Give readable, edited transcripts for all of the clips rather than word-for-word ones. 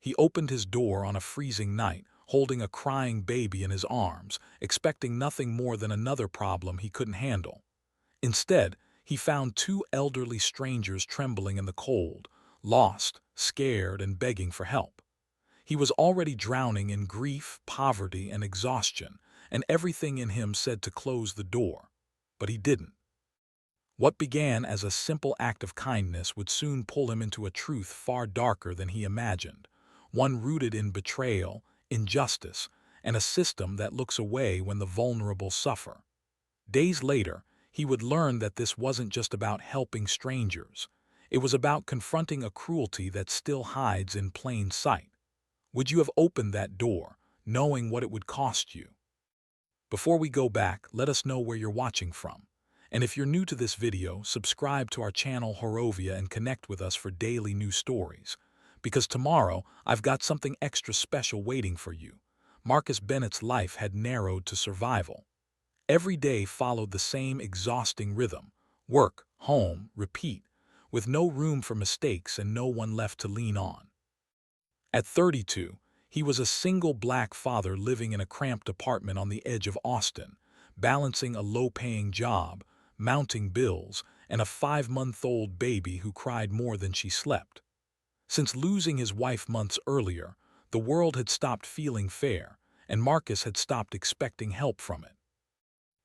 He opened his door on a freezing night, holding a crying baby in his arms, expecting nothing more than another problem he couldn't handle. Instead, he found two elderly strangers trembling in the cold, lost, scared, and begging for help. He was already drowning in grief, poverty, and exhaustion, and everything in him said to close the door. But he didn't. What began as a simple act of kindness would soon pull him into a truth far darker than he imagined, one rooted in betrayal, injustice, and a system that looks away when the vulnerable suffer. Days later, he would learn that this wasn't just about helping strangers. It was about confronting a cruelty that still hides in plain sight. Would you have opened that door, knowing what it would cost you? Before we go back, let us know where you're watching from. And if you're new to this video, subscribe to our channel Horovia and connect with us for daily new stories. Because tomorrow, I've got something extra special waiting for you. Marcus Bennett's life had narrowed to survival. Every day followed the same exhausting rhythm: work, home, repeat, with no room for mistakes and no one left to lean on. At 32, he was a single black father living in a cramped apartment on the edge of Austin, balancing a low-paying job, mounting bills, and a 5-month-old baby who cried more than she slept. Since losing his wife months earlier, the world had stopped feeling fair, and Marcus had stopped expecting help from it.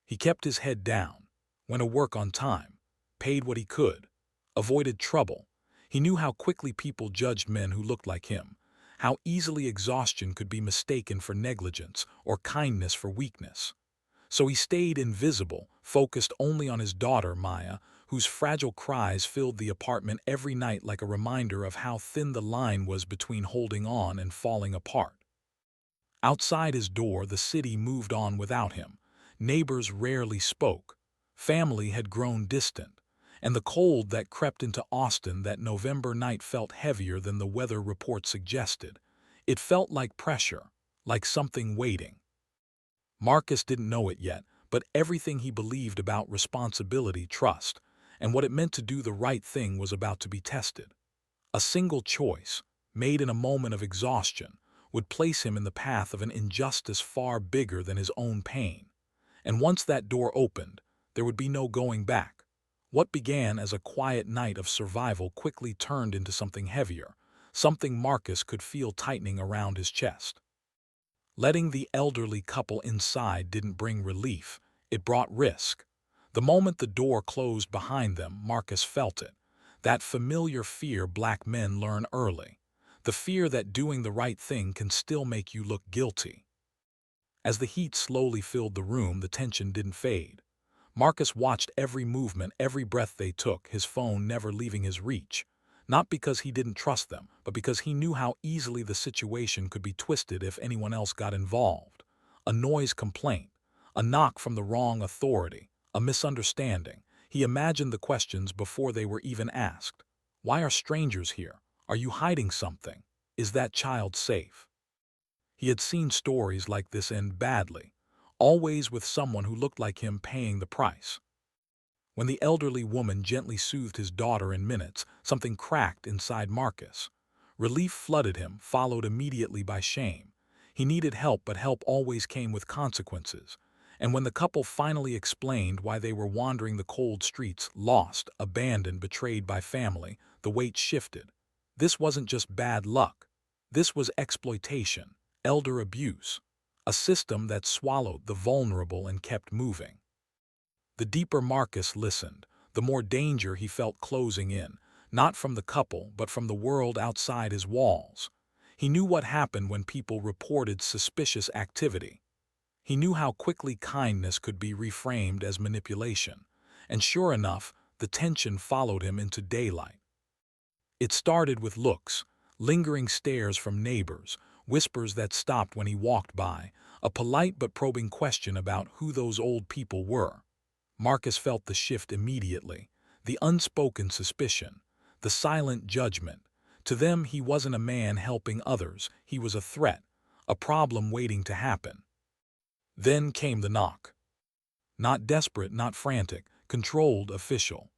He kept his head down, went to work on time, paid what he could, avoided trouble. He knew how quickly people judged men who looked like him, how easily exhaustion could be mistaken for negligence or kindness for weakness. So he stayed invisible, focused only on his daughter, Maya, whose fragile cries filled the apartment every night like a reminder of how thin the line was between holding on and falling apart. Outside his door, the city moved on without him. Neighbors rarely spoke. Family had grown distant, and the cold that crept into Austin that November night felt heavier than the weather report suggested. It felt like pressure, like something waiting. Marcus didn't know it yet, but everything he believed about responsibility, trust, and what it meant to do the right thing was about to be tested. A single choice, made in a moment of exhaustion, would place him in the path of an injustice far bigger than his own pain. And once that door opened, there would be no going back. What began as a quiet night of survival quickly turned into something heavier, something Marcus could feel tightening around his chest. Letting the elderly couple inside didn't bring relief, it brought risk. The moment the door closed behind them, Marcus felt it. That familiar fear black men learn early. The fear that doing the right thing can still make you look guilty. As the heat slowly filled the room, the tension didn't fade. Marcus watched every movement, every breath they took, his phone never leaving his reach. Not because he didn't trust them, but because he knew how easily the situation could be twisted if anyone else got involved. A noise complaint, a knock from the wrong authority, a misunderstanding. He imagined the questions before they were even asked. Why are strangers here? Are you hiding something? Is that child safe? He had seen stories like this end badly, always with someone who looked like him paying the price. When the elderly woman gently soothed his daughter in minutes, something cracked inside Marcus. Relief flooded him, followed immediately by shame. He needed help, but help always came with consequences. And when the couple finally explained why they were wandering the cold streets, lost, abandoned, betrayed by family, the weight shifted. This wasn't just bad luck. This was exploitation, elder abuse, a system that swallowed the vulnerable and kept moving. The deeper Marcus listened, the more danger he felt closing in, not from the couple, but from the world outside his walls. He knew what happened when people reported suspicious activity. He knew how quickly kindness could be reframed as manipulation. And sure enough, the tension followed him into daylight. It started with looks, lingering stares from neighbors, whispers that stopped when he walked by, a polite but probing question about who those old people were. Marcus felt the shift immediately, the unspoken suspicion, the silent judgment. To them, he wasn't a man helping others, he was a threat, a problem waiting to happen. Then came the knock. Not desperate, not frantic, controlled, official.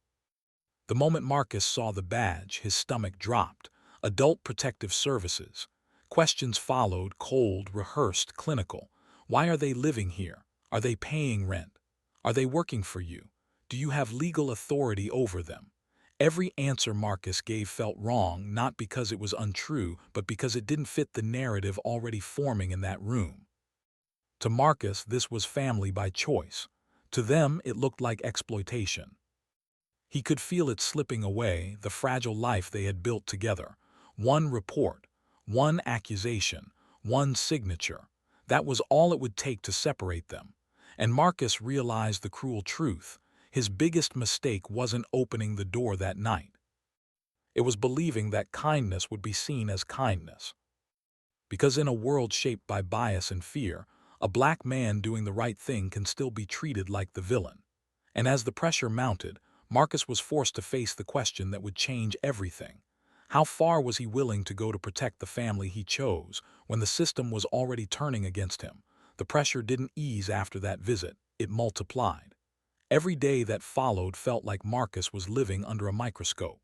The moment Marcus saw the badge, his stomach dropped. Adult Protective Services. Questions followed, cold, rehearsed, clinical. Why are they living here? Are they paying rent? Are they working for you? Do you have legal authority over them? Every answer Marcus gave felt wrong, not because it was untrue, but because it didn't fit the narrative already forming in that room. To Marcus, this was family by choice. To them, it looked like exploitation. He could feel it slipping away, the fragile life they had built together. One report, one accusation, one signature. That was all it would take to separate them. And Marcus realized the cruel truth. His biggest mistake wasn't opening the door that night. It was believing that kindness would be seen as kindness. Because in a world shaped by bias and fear, a black man doing the right thing can still be treated like the villain. And as the pressure mounted, Marcus was forced to face the question that would change everything. How far was he willing to go to protect the family he chose when the system was already turning against him? The pressure didn't ease after that visit, it multiplied. Every day that followed felt like Marcus was living under a microscope.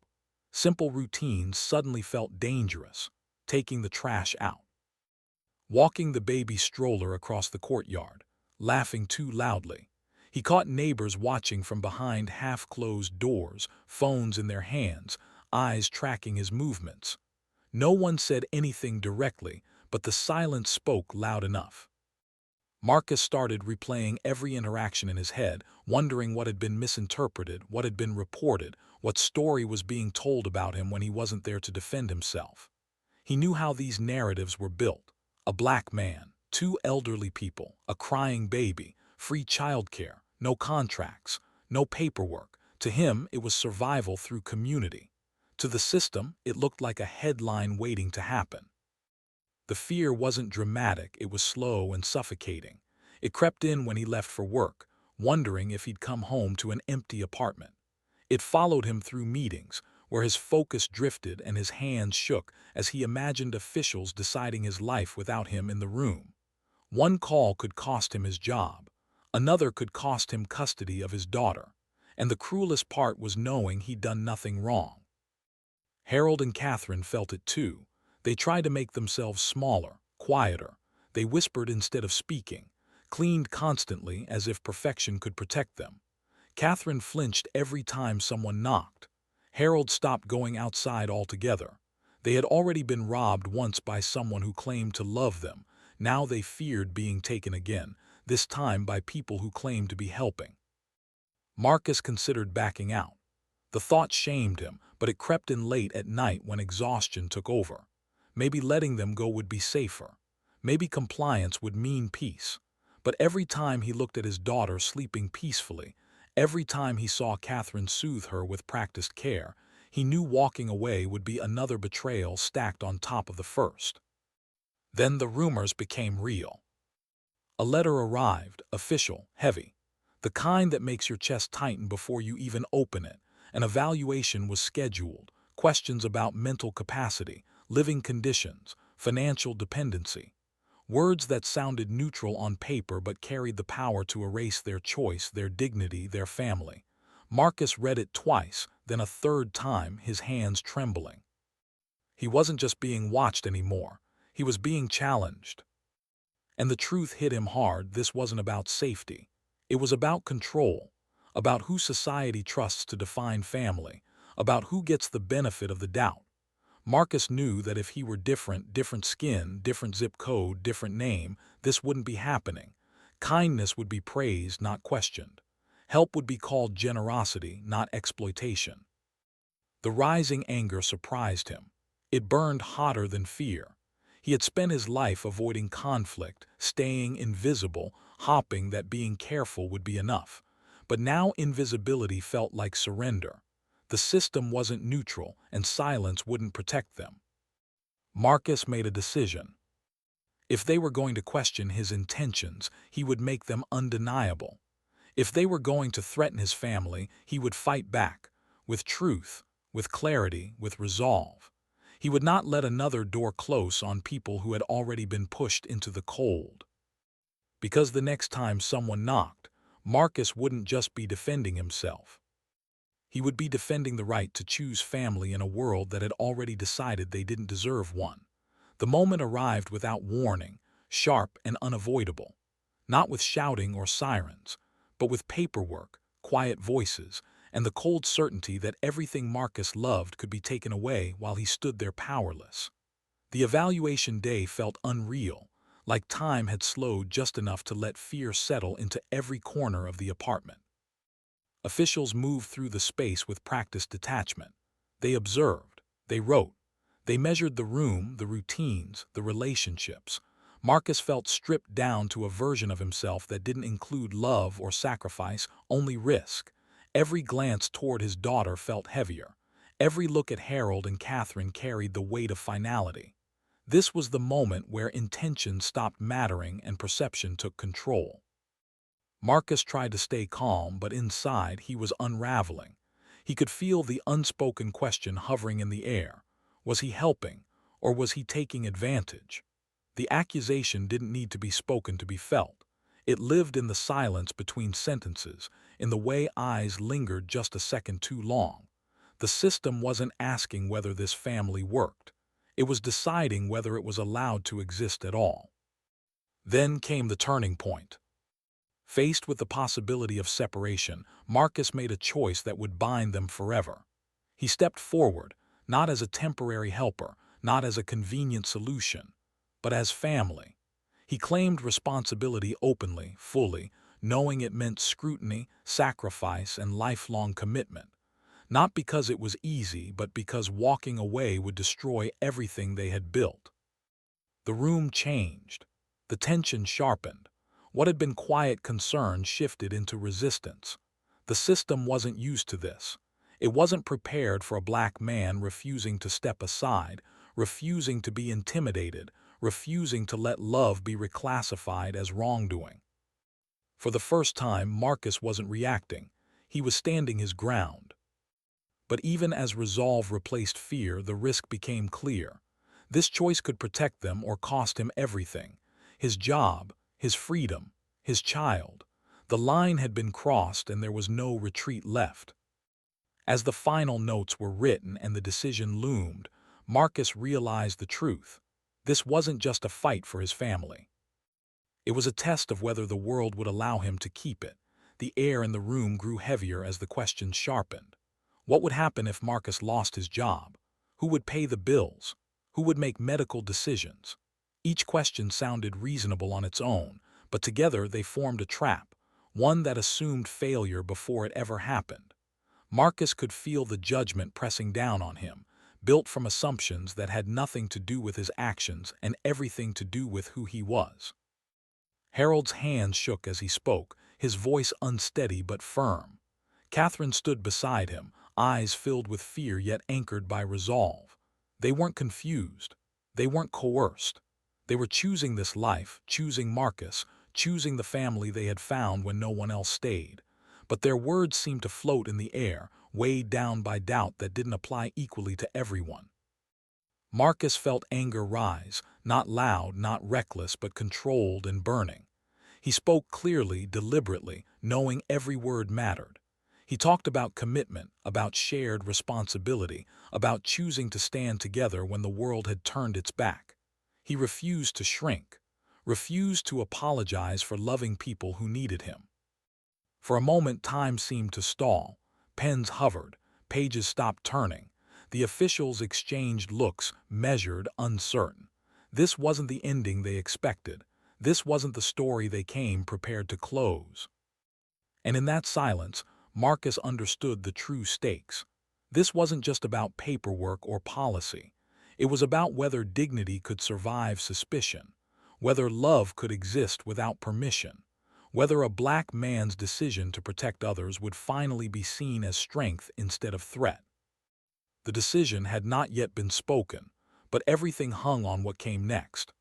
Simple routines suddenly felt dangerous, taking the trash out, walking the baby stroller across the courtyard, laughing too loudly. He caught neighbors watching from behind half-closed doors, phones in their hands, eyes tracking his movements. No one said anything directly, but the silence spoke loud enough. Marcus started replaying every interaction in his head, wondering what had been misinterpreted, what had been reported, what story was being told about him when he wasn't there to defend himself. He knew how these narratives were built. A black man, two elderly people, a crying baby, free childcare, no contracts, no paperwork. To him, it was survival through community. To the system, it looked like a headline waiting to happen. The fear wasn't dramatic, it was slow and suffocating. It crept in when he left for work, wondering if he'd come home to an empty apartment. It followed him through meetings, where his focus drifted and his hands shook as he imagined officials deciding his life without him in the room. One call could cost him his job. Another could cost him custody of his daughter. And the cruelest part was knowing he'd done nothing wrong. Harold and Catherine felt it too. They tried to make themselves smaller, quieter. They whispered instead of speaking, cleaned constantly as if perfection could protect them. Catherine flinched every time someone knocked. Harold stopped going outside altogether. They had already been robbed once by someone who claimed to love them. Now they feared being taken again, this time by people who claimed to be helping. Marcus considered backing out. The thought shamed him, but it crept in late at night when exhaustion took over. Maybe letting them go would be safer. Maybe compliance would mean peace. But every time he looked at his daughter sleeping peacefully, every time he saw Catherine soothe her with practiced care, he knew walking away would be another betrayal stacked on top of the first. Then the rumors became real. A letter arrived, official, heavy. The kind that makes your chest tighten before you even open it. An evaluation was scheduled, questions about mental capacity, living conditions, financial dependency. Words that sounded neutral on paper but carried the power to erase their choice, their dignity, their family. Marcus read it twice, then a third time, his hands trembling. He wasn't just being watched anymore. He was being challenged. And the truth hit him hard. This wasn't about safety. It was about control, about who society trusts to define family, about who gets the benefit of the doubt. Marcus knew that if he were different, different skin, different zip code, different name, this wouldn't be happening. Kindness would be praised, not questioned. Help would be called generosity, not exploitation. The rising anger surprised him. It burned hotter than fear. He had spent his life avoiding conflict, staying invisible, hoping that being careful would be enough. But now invisibility felt like surrender. The system wasn't neutral, and silence wouldn't protect them. Marcus made a decision. If they were going to question his intentions, he would make them undeniable. If they were going to threaten his family, he would fight back, with truth, with clarity, with resolve. He would not let another door close on people who had already been pushed into the cold. Because the next time someone knocked, Marcus wouldn't just be defending himself. He would be defending the right to choose family in a world that had already decided they didn't deserve one. The moment arrived without warning, sharp and unavoidable. Not with shouting or sirens, but with paperwork, quiet voices, and the cold certainty that everything Marcus loved could be taken away while he stood there powerless. The evaluation day felt unreal, like time had slowed just enough to let fear settle into every corner of the apartment. Officials moved through the space with practiced detachment. They observed, they wrote, they measured the room, the routines, the relationships. Marcus felt stripped down to a version of himself that didn't include love or sacrifice, only risk. Every glance toward his daughter felt heavier. Every look at Harold and Catherine carried the weight of finality. This was the moment where intention stopped mattering and perception took control. Marcus tried to stay calm, but inside he was unraveling. He could feel the unspoken question hovering in the air. Was he helping, or was he taking advantage? The accusation didn't need to be spoken to be felt. It lived in the silence between sentences, in the way eyes lingered just a second too long. The system wasn't asking whether this family worked. It was deciding whether it was allowed to exist at all. Then came the turning point. Faced with the possibility of separation, Marcus made a choice that would bind them forever. He stepped forward, not as a temporary helper, not as a convenient solution, but as family. He claimed responsibility openly, fully, knowing it meant scrutiny, sacrifice, and lifelong commitment. Not because it was easy, but because walking away would destroy everything they had built. The room changed. The tension sharpened. What had been quiet concern shifted into resistance. The system wasn't used to this. It wasn't prepared for a black man refusing to step aside, refusing to be intimidated, refusing to let love be reclassified as wrongdoing. For the first time, Marcus wasn't reacting. He was standing his ground. But even as resolve replaced fear, the risk became clear. This choice could protect them or cost him everything. His job, his freedom, his child. The line had been crossed and there was no retreat left. As the final notes were written and the decision loomed, Marcus realized the truth. This wasn't just a fight for his family. It was a test of whether the world would allow him to keep it. The air in the room grew heavier as the questions sharpened. What would happen if Marcus lost his job? Who would pay the bills? Who would make medical decisions? Each question sounded reasonable on its own, but together they formed a trap, one that assumed failure before it ever happened. Marcus could feel the judgment pressing down on him, built from assumptions that had nothing to do with his actions and everything to do with who he was. Harold's hands shook as he spoke, his voice unsteady but firm. Catherine stood beside him, eyes filled with fear yet anchored by resolve. They weren't confused. They weren't coerced. They were choosing this life, choosing Marcus, choosing the family they had found when no one else stayed. But their words seemed to float in the air, weighed down by doubt that didn't apply equally to everyone. Marcus felt anger rise, not loud, not reckless, but controlled and burning. He spoke clearly, deliberately, knowing every word mattered. He talked about commitment, about shared responsibility, about choosing to stand together when the world had turned its back. He refused to shrink, refused to apologize for loving people who needed him. For a moment, time seemed to stall. Pens hovered, pages stopped turning. The officials exchanged looks, measured, uncertain. This wasn't the ending they expected. This wasn't the story they came prepared to close. And in that silence, Marcus understood the true stakes. This wasn't just about paperwork or policy. It was about whether dignity could survive suspicion, whether love could exist without permission, whether a black man's decision to protect others would finally be seen as strength instead of threat. The decision had not yet been spoken, but everything hung on what came next.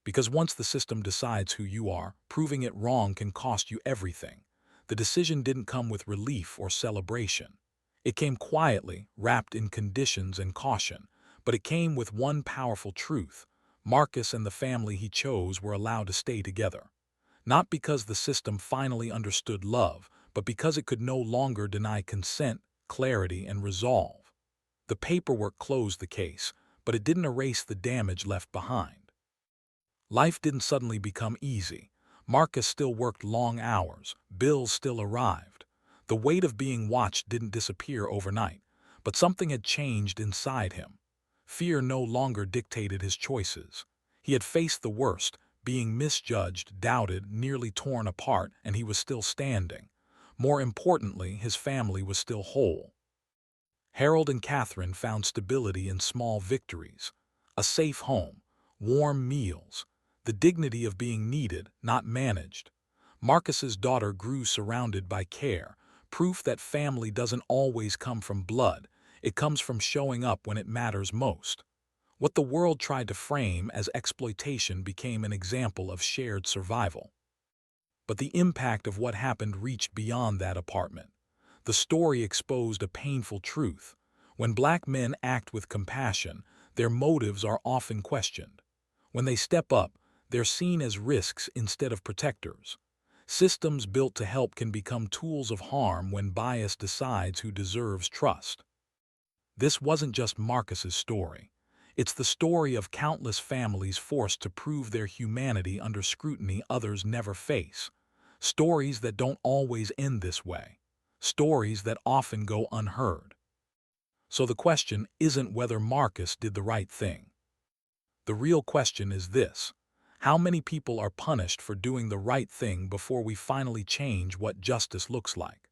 Because once the system decides who you are, proving it wrong can cost you everything. The decision didn't come with relief or celebration. It came quietly, wrapped in conditions and caution, but it came with one powerful truth. Marcus and the family he chose were allowed to stay together. Not because the system finally understood love, but because it could no longer deny consent, clarity, and resolve. The paperwork closed the case, but it didn't erase the damage left behind. Life didn't suddenly become easy. Marcus still worked long hours, bills still arrived. The weight of being watched didn't disappear overnight, but something had changed inside him. Fear no longer dictated his choices. He had faced the worst, being misjudged, doubted, nearly torn apart, and he was still standing. More importantly, his family was still whole. Harold and Catherine found stability in small victories: a safe home, warm meals, the dignity of being needed, not managed. Marcus's daughter grew surrounded by care, proof that family doesn't always come from blood, it comes from showing up when it matters most. What the world tried to frame as exploitation became an example of shared survival. But the impact of what happened reached beyond that apartment. The story exposed a painful truth. When black men act with compassion, their motives are often questioned. When they step up, they're seen as risks instead of protectors. Systems built to help can become tools of harm when bias decides who deserves trust. This wasn't just Marcus's story. It's the story of countless families forced to prove their humanity under scrutiny others never face. Stories that don't always end this way. Stories that often go unheard. So the question isn't whether Marcus did the right thing. The real question is this: how many people are punished for doing the right thing before we finally change what justice looks like?